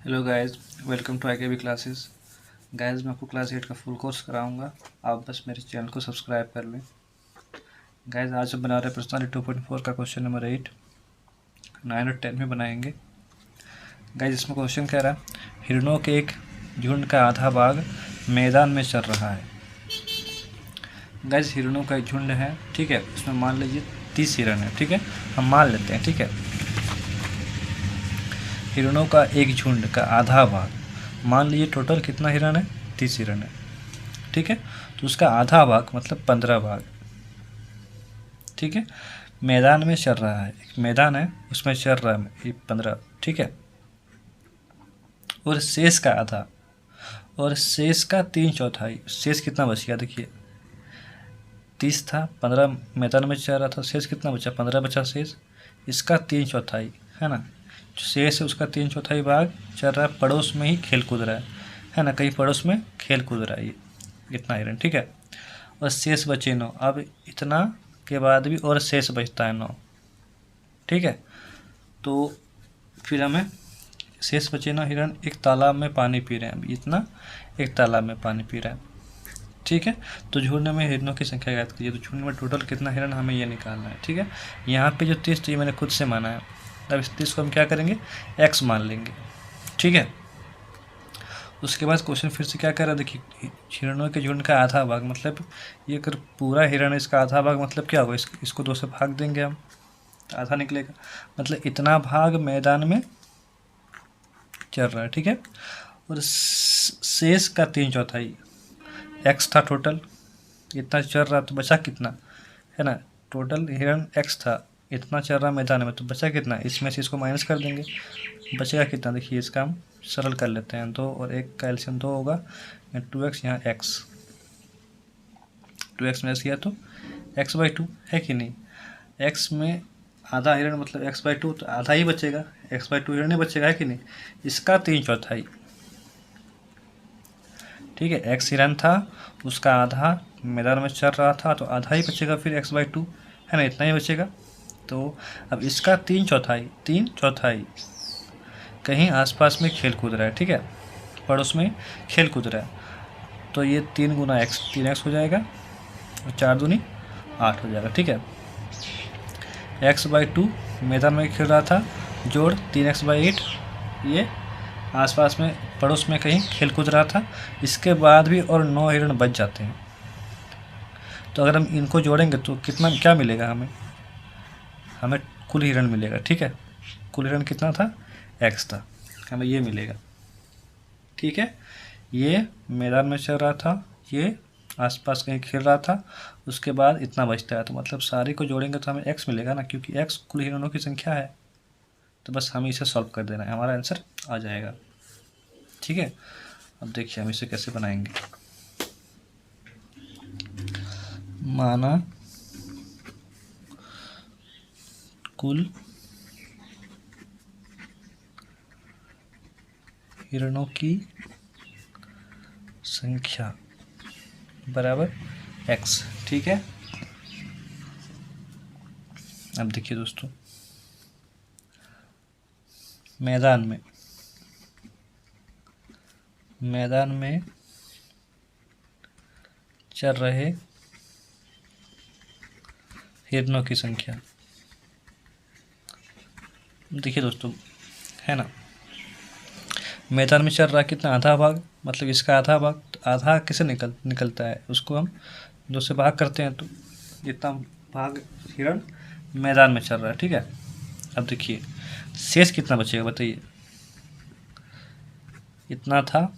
Hello guys, welcome to IKB classes. Guys, मैं आपको class 8 का फुल कोर्स कराऊंगा। आप बस मेरे चैनल को सब्सक्राइब कर लें। गाइस, आज हम बना रहे हैं प्रश्नावली 2.4 का क्वेश्चन नंबर 8, 9 और 10 में बनाएंगे। गाइस, इसमें क्वेश्चन कह रहा है हिरणों के एक झुंड का आधा भाग मैदान में चल रहा है। गाइस, हिरणों का एक झुंड है, ठीक है। उसमें मान लीजिए 30 हिरण है, ठीक है। हम मान लेते हैं, ठीक है। हिरणों का एक झुंड का आधा भाग, मान लीजिए टोटल कितना हिरण है, 30 हिरण है, ठीक है। तो उसका आधा भाग मतलब 15 भाग, ठीक है, मैदान में चल रहा है। एक मैदान है, उसमें चल रहा है 15, ठीक है। और शेष का आधा, और शेष का 3/4, शेष कितना बच गया देखिए, 30 था, 15 मैदान में चल रहा था, शेष कितना बचा, 15 बचा शेष। इसका 3/4 है ना, जो शेष है उसका 3/4 भाग चल रहा है, पड़ोस में ही खेल कूद रहा है ना, कहीं पड़ोस में खेल कूद रहा है ये इतना हिरण, ठीक है। और शेष बचे 9। अब इतना के बाद भी और शेष बचता है 9, ठीक है। तो फिर हमें शेष बचे 9 हिरण एक तालाब में पानी पी रहे हैं। अब इतना एक तालाब में पानी पी रहे हैं, ठीक है। तो झुंड में हिरणों की संख्या ज्ञात कीजिए। तो झुंड में टोटल कितना हिरण, हमें ये निकालना है, ठीक है। यहाँ पे जो 30 तो ये मैंने खुद से माना है। अब इस 30 को हम क्या करेंगे, x मान लेंगे, ठीक है। उसके बाद क्वेश्चन फिर से क्या कर रहा है, देखिए हिरणों के झुंड का आधा भाग, मतलब ये अगर पूरा हिरण है, इसका आधा भाग मतलब क्या होगा, इसको 2 से भाग देंगे हम, तो आधा निकलेगा। मतलब इतना भाग मैदान में चल रहा है, ठीक है। और शेष का 3/4 x था टोटल, इतना चल रहा, तो बचा कितना है ना, टोटल हिरण x था, इतना चल रहा मैदान में, तो बचा कितना, इसमें से इसको माइनस कर देंगे, बचेगा कितना, देखिए इसका हम सरल कर लेते हैं। 2 और 1 का एलसीएम 2 होगा, 2x यहाँ x, 2x माइनस किया तो x/2 है कि नहीं। x में आधा हिरण मतलब x/2, तो आधा ही बचेगा, x/2 हिरण ही बचेगा, है कि नहीं। इसका 3/4, ठीक है। x हिरण था, उसका आधा मैदान में चल रहा था, तो आधा ही बचेगा फिर x/2, है ना, इतना ही बचेगा। तो अब इसका 3/4 कहीं आसपास में खेल कूद रहा है, ठीक है, पड़ोस में खेल कूद रहा है। तो ये 3 गुना x, 3x हो जाएगा, और 4 दूनी 8 हो जाएगा, ठीक है। x/2 मैदान में खेल रहा था, जोड़ 3x/8, ये आसपास में पड़ोस में कहीं खेल कूद रहा था। इसके बाद भी और 9 हिरण बच जाते हैं। तो अगर हम इनको जोड़ेंगे तो कितना क्या मिलेगा, हमें कुल हिरण मिलेगा, ठीक है। कुल हिरण कितना था, x था, हमें ये मिलेगा, ठीक है। ये मैदान में चल रहा था, ये आसपास कहीं खेल रहा था, उसके बाद इतना बचता है, तो मतलब सारे को जोड़ेंगे तो हमें x मिलेगा ना, क्योंकि x कुल हिरणों की संख्या है। तो बस हमें इसे सॉल्व कर देना है, हमारा आंसर आ जाएगा, ठीक है। अब देखिए हम इसे कैसे बनाएंगे। माना कुल हिरणों की संख्या बराबर x, ठीक है। अब देखिए दोस्तों, मैदान में चल रहे हिरणों की संख्या, देखिए दोस्तों, है ना, मैदान में चल रहा कितना, आधा भाग, मतलब इसका आधा भाग, तो आधा किसे निकलता है, उसको हम 2 से भाग करते हैं, तो जितना भाग हिरण मैदान में चल रहा है, ठीक है। अब देखिए शेष कितना बचेगा, बताइए, इतना था,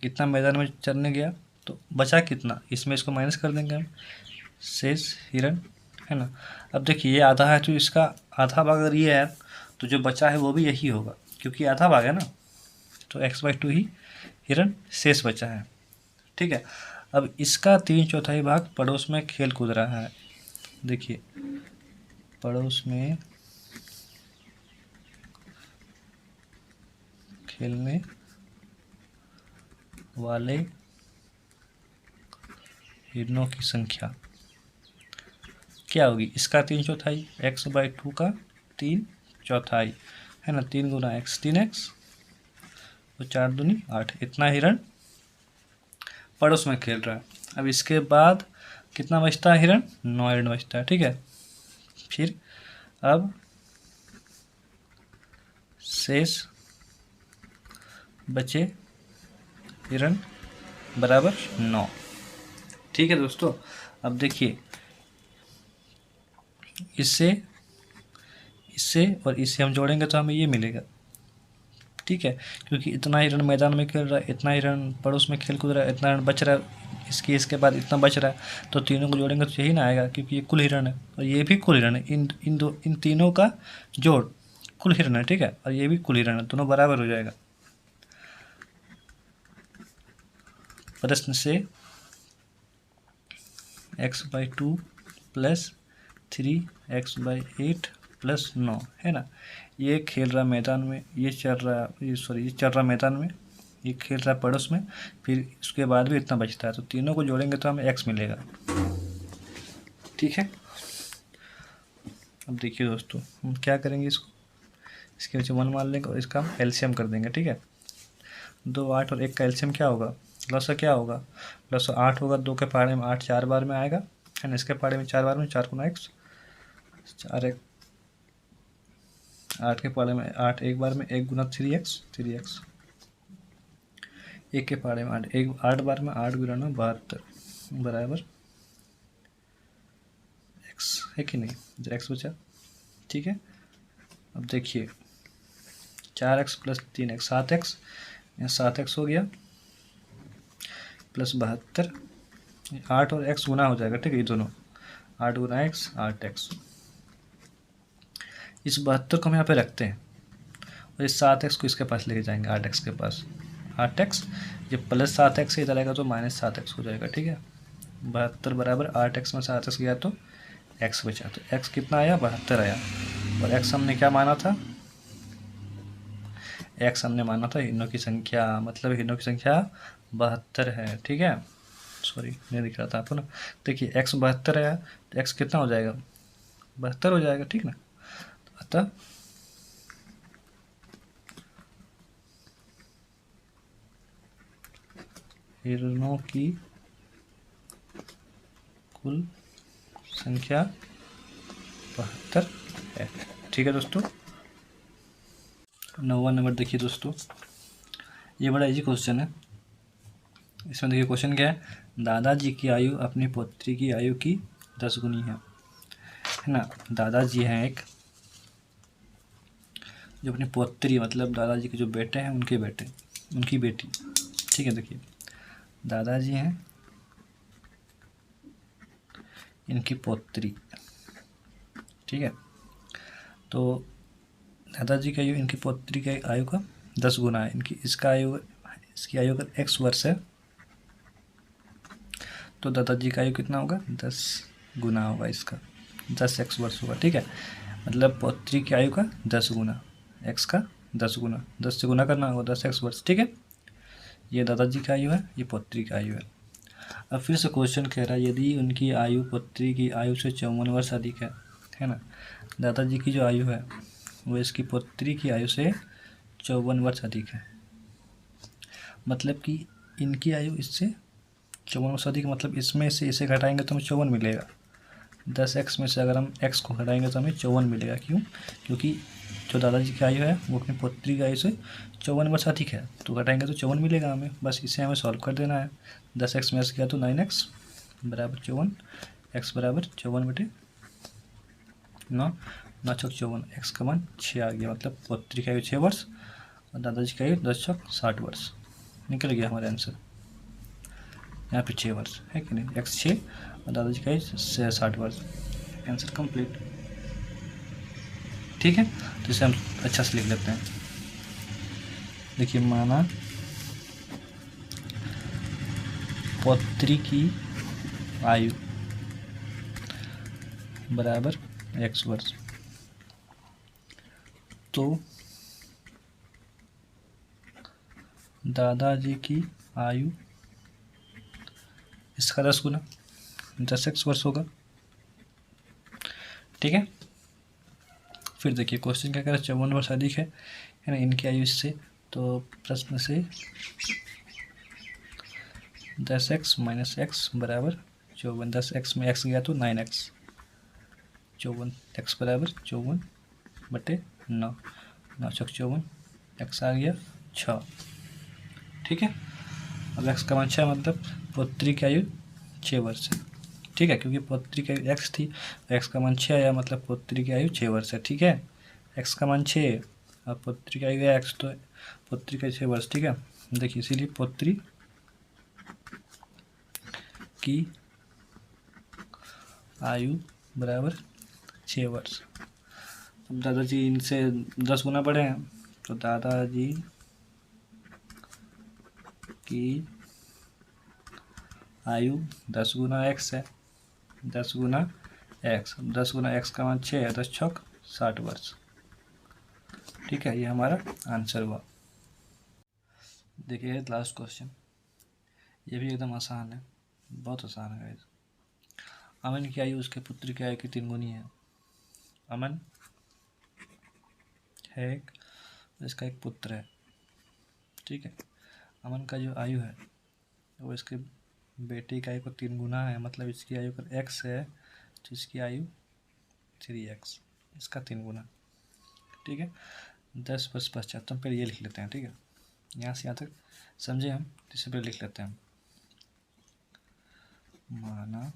इतना मैदान में चलने गया, तो बचा कितना, इसमें इसको माइनस कर देंगे हम, शेष हिरण, है ना। अब देखिए ये आधा है, तो इसका आधा भाग अगर ये है, तो जो बचा है वो भी यही होगा, क्योंकि आधा भाग है ना, तो x/2 ही हिरण शेष बचा है, ठीक है। अब इसका 3/4 भाग पड़ोस में खेल कूद रहा है। देखिए पड़ोस में खेलने वाले हिरणों की संख्या क्या होगी, इसका 3/4, x/2 का 3/4, है ना, 3 गुना x, 3x, तो 4 दूनी 8, इतना हिरण पड़ोस में खेल रहा है। अब इसके बाद कितना बचता है हिरण? 9 हिरण बचता है, ठीक है। फिर अब शेष बचे हिरण बराबर 9, ठीक है दोस्तों। अब देखिए इससे इससे और इससे हम जोड़ेंगे तो हमें ये मिलेगा, ठीक है। क्योंकि इतना हिरण मैदान में खेल रहा है, इतना हिरण पड़ोस में खेल कूद रहा है, इतना हिरण बच रहा है, इसके बाद इतना बच रहा है, तो तीनों को जोड़ेंगे तो यही ना आएगा, क्योंकि ये कुल हिरण है और ये भी कुल हिरण है। इन तीनों का जोड़ कुल हिरण है, ठीक है, और ये भी कुल हिरण है, दोनों बराबर हो जाएगा। प्रश्न से x/2 प्लस 3x/8 प्लस 9 है ना। ये खेल रहा मैदान में, ये चल रहा मैदान में, ये खेल रहा पड़ोस में, फिर उसके बाद भी इतना बचता है, तो तीनों को जोड़ेंगे तो हमें x मिलेगा, ठीक है। अब देखिए दोस्तों हम क्या करेंगे, इसके नीचे 1 मान लेंगे और इसका हम एलसीएम कर देंगे, ठीक है। 2, 8 और 1 का एलसीएम क्या होगा? लसा क्या होगा? लसा 8 होगा, 2 के पहाड़े में 8 4 बार में आएगा, है ना। इसके पहाड़े में 4 बार में, 4 गुना x, 4 1 8 के पहाड़े में 8 एक बार में, 1 गुना 3x, 1 के पहाड़े में 8 बार में, 8 गुना 72 बराबर x, है कि नहीं? इधर x बचा, ठीक है। अब देखिए 4x प्लस 3x 7x, यहाँ 7x हो गया प्लस 72, 8 और x गुना हो जाएगा, ठीक है, ये दोनों 8 गुना x 8x। इस 72 को हम यहाँ पे रखते हैं और इस 7x को इसके पास लेके जाएंगे 8x के पास। 8x ये प्लस 7x इधर आएगा तो माइनस 7x हो जाएगा, ठीक है। 72 बराबर 8x में 7x गया तो x बचा, तो x कितना आया? 72 आया। और x हमने क्या माना था? x हमने माना था हिरणों की संख्या, मतलब हिरणों की संख्या 72 है, ठीक है। सॉरी नहीं दिख रहा था आपको ना। देखिए x 72 आया तो x कितना हो जाएगा? 72 हो जाएगा, ठीक ना। अतः हिरणों की कुल संख्या 72 है, ठीक है दोस्तों। 9वां नंबर देखिए दोस्तों, ये बड़ा इजी क्वेश्चन है। इसमें देखिए क्वेश्चन क्या है? दादाजी की आयु अपनी पुत्री की आयु की 10 गुनी है ना। दादाजी हैं एक, जो अपनी पुत्री मतलब दादाजी के जो बेटे हैं उनकी बेटी, ठीक है। देखिए दादाजी हैं, इनकी पुत्री, ठीक है। तो दादाजी की आयु इनकी पुत्री की आयु का 10 गुना है। इसकी आयु अगर x वर्ष है तो दादाजी का आयु कितना होगा? 10 गुना होगा, इसका 10x वर्ष होगा, ठीक है। मतलब पुत्री की आयु का 10 गुना, x का 10 गुना, 10 से गुना करना होगा 10x वर्ष, ठीक है। ये दादाजी की आयु है, ये पुत्री की आयु है। अब फिर से क्वेश्चन कह रहा है यदि उनकी आयु पुत्री की आयु से 54 वर्ष अधिक है ना। दादाजी की जो आयु है वो इसकी पुत्री की आयु से 54 वर्ष अधिक है, मतलब कि इनकी आयु इससे 54 वर्ष अधिक, मतलब इसमें से इसे घटाएंगे तो हमें 54 मिलेगा। 10x में से अगर हम x को घटाएंगे तो हमें 54 मिलेगा। क्यों? क्योंकि जो दादाजी की आयु है वो अपनी पुत्री की आयु से 54 वर्ष अधिक है, तो घटाएंगे तो 54 मिलेगा हमें। बस इसे हमें सॉल्व कर देना है। 10x में से किया तो 9x बराबर 54, x बराबर 54/9, 9 चौक 54, x का मान 6 आ गया। मतलब पुत्री की आयु 6 वर्ष और दादाजी की आयु 10 चौक 60 वर्ष। निकल गया हमारा आंसर। यहाँ पे 6 वर्ष है कि नहीं, x 6 और दादाजी का 60 वर्ष। आंसर कंप्लीट, ठीक है। तो इसे हम अच्छा से लिख लेते हैं। देखिए माना पुत्री की आयु बराबर x वर्ष, तो दादाजी की आयु इसका 10 गुना 10x वर्ष होगा, ठीक है। फिर देखिए क्वेश्चन क्या कह रहा है? 54 वर्ष अधिक है ना, इनकी आयु इससे तो प्रश्न से 10x माइनस एक्स बराबर 54। 10x में x गया तो 9x, 54x बराबर 54/9, 9×54, x आ गया 6। ठीक है। अब x का मान 6 मतलब पुत्री की आयु 6 वर्ष है। ठीक है, क्योंकि पुत्री की आयु x थी, x का मान 6 आया मतलब पुत्री की आयु 6 वर्ष है। ठीक है, x का मान 6 और पुत्री की आयु है x, तो पुत्री का 6 वर्ष। ठीक है, देखिए इसीलिए पुत्री की आयु बराबर 6 वर्ष। अब दादाजी इनसे 10 गुना बड़े हैं, तो दादाजी की आयु 10 गुना x है, 10 गुना x, 10 गुना x का मान 6 है, 10 छक 60 वर्ष। ठीक है, ये हमारा आंसर हुआ। देखिए लास्ट क्वेश्चन, ये भी एकदम आसान है, बहुत आसान है गाइस। अमन की आयु उसके पुत्र की आयु की 3 गुनी है। अमन है इसका एक पुत्र है। ठीक है, अमन का जो आयु है वो इसके बेटे की आयु को 3 गुना है, मतलब इसकी आयु अगर x है तो इसकी आयु 3x, इसका 3 गुना। ठीक है, 10 वर्ष पश्चात। तो हम पहले ये लिख लेते हैं। ठीक है, यहाँ से यहाँ तक समझे हम, इससे पहले लिख लेते हैं। माना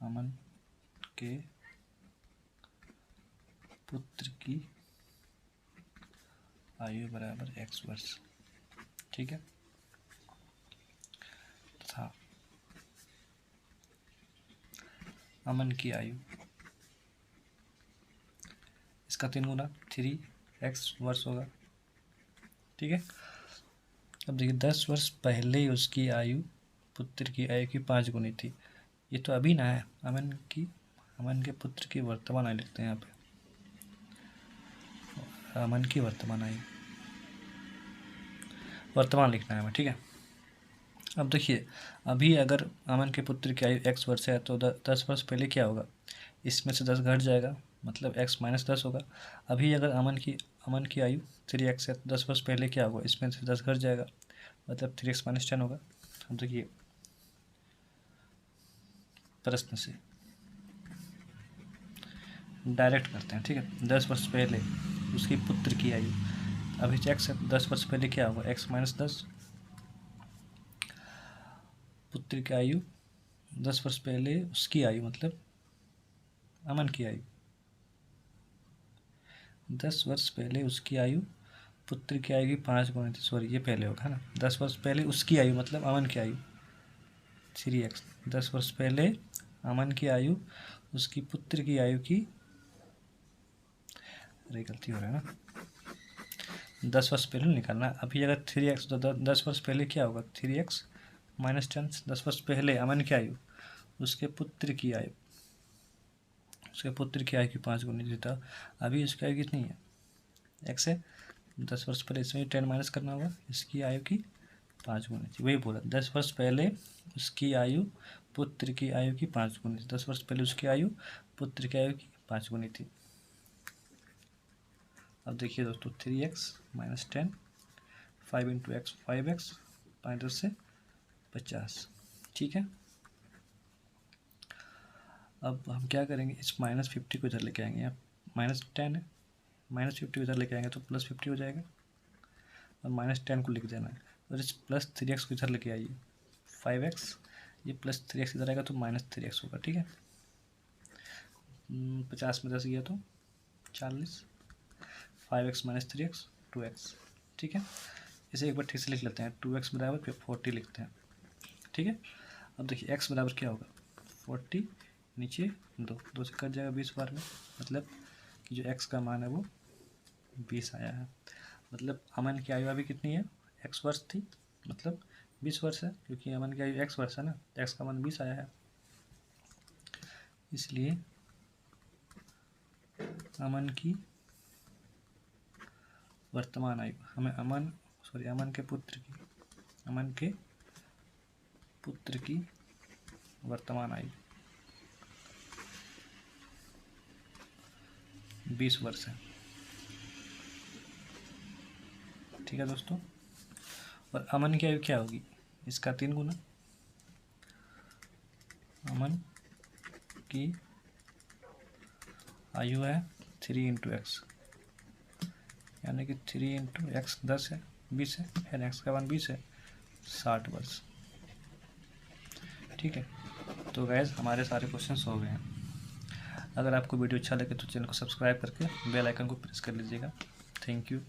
अमन के पुत्र की आयु बराबर x वर्ष। ठीक है, तथा अमन की आयु इसका 3 गुना 3x वर्ष होगा। ठीक है, अब देखिए 10 वर्ष पहले उसकी आयु पुत्र की आयु की 5 गुनी थी। ये तो अभी ना है, अमन के पुत्र की वर्तमान आयु लिखते हैं यहाँ पे, अमन की वर्तमान आयु, वर्तमान लिखना है हमें। ठीक है, अब देखिए अभी अगर अमन के पुत्र की आयु x वर्ष है तो 10 वर्ष पहले क्या होगा, इसमें से 10 घट जाएगा मतलब x माइनस 10 होगा। अभी अगर अमन की आयु 3x है तो 10 वर्ष पहले क्या होगा, इसमें से 10 घट जाएगा मतलब 3x माइनस 10 होगा। अब देखिए प्रश्न से डायरेक्ट करते हैं। ठीक है, 10 वर्ष पहले उसकी पुत्र की आयु, अभी x है 10 वर्ष पहले क्या होगा, x माइनस 10, पुत्र की आयु 10 वर्ष पहले उसकी आयु मतलब अमन की आयु, 10 वर्ष पहले उसकी आयु पुत्र की आयु की 5 गुनी थी, सॉरी ये पहले होगा ना। 10 वर्ष पहले उसकी आयु मतलब अमन की आयु 3x, 10 वर्ष पहले अमन की आयु उसकी पुत्र की आयु की, अरे गलती हो रहा है ना, 10 वर्ष पहले निकालना। अभी अगर 3x तो 10 वर्ष पहले क्या होगा, 3x माइनस 10, 10 वर्ष पहले अमन की आयु उसके पुत्र की आयु, उसके पुत्र की आयु की 5 गुनी थी, था अभी उसकी आयु कितनी है, x है, 10 वर्ष पहले इसमें 10 माइनस करना होगा, इसकी आयु की 5 गुनी थी। वही बोला 10 वर्ष पहले उसकी आयु पुत्र की आयु की 5 गुनी थी, 10 वर्ष पहले उसकी आयु पुत्र की आयु की 5 गुनी थी। अब देखिए दोस्तों 3x minus 10, 5 into x 5x, 5 से 50। ठीक है, अब हम क्या करेंगे, इस -50 को इधर लेके आएंगे, यहाँ -10 है, -50 को इधर लेके आएंगे तो +50 हो जाएगा और -10 को लिख देना है, और इस +3x को इधर लेके आइए 5x, ये +3x इधर आएगा तो -3x होगा। ठीक है, 50 में 10 गया तो 40, 5x माइनस 3x 2x। ठीक है, इसे एक बार ठीक से लिख लेते हैं, 2x बराबर फिर 40 लिखते हैं। ठीक है, अब देखिए x बराबर क्या होगा, 40 नीचे 2 से कट जाएगा 20 बार में, मतलब कि जो x का मान है वो 20 आया है। मतलब अमन की आयु अभी कितनी है, x वर्ष थी, मतलब 20 वर्ष है, क्योंकि अमन की आयु x वर्ष है ना, x का मान 20 आया है, इसलिए अमन की वर्तमान आयु, हमें अमन के पुत्र की वर्तमान आयु 20 वर्ष है। ठीक है दोस्तों। और अमन की आयु क्या होगी, इसका 3 गुना। अमन की आयु है 3 इंटू एक्स, यानी कि 3 इंटू एक्स 10 है, 20 है, यानी एक्स का मान 20 है, 60 वर्ष। ठीक है, तो गैस हमारे सारे क्वेश्चंस हो गए हैं। अगर आपको वीडियो अच्छा लगे तो चैनल को सब्सक्राइब करके बेल आइकन को प्रेस कर लीजिएगा। Thank you.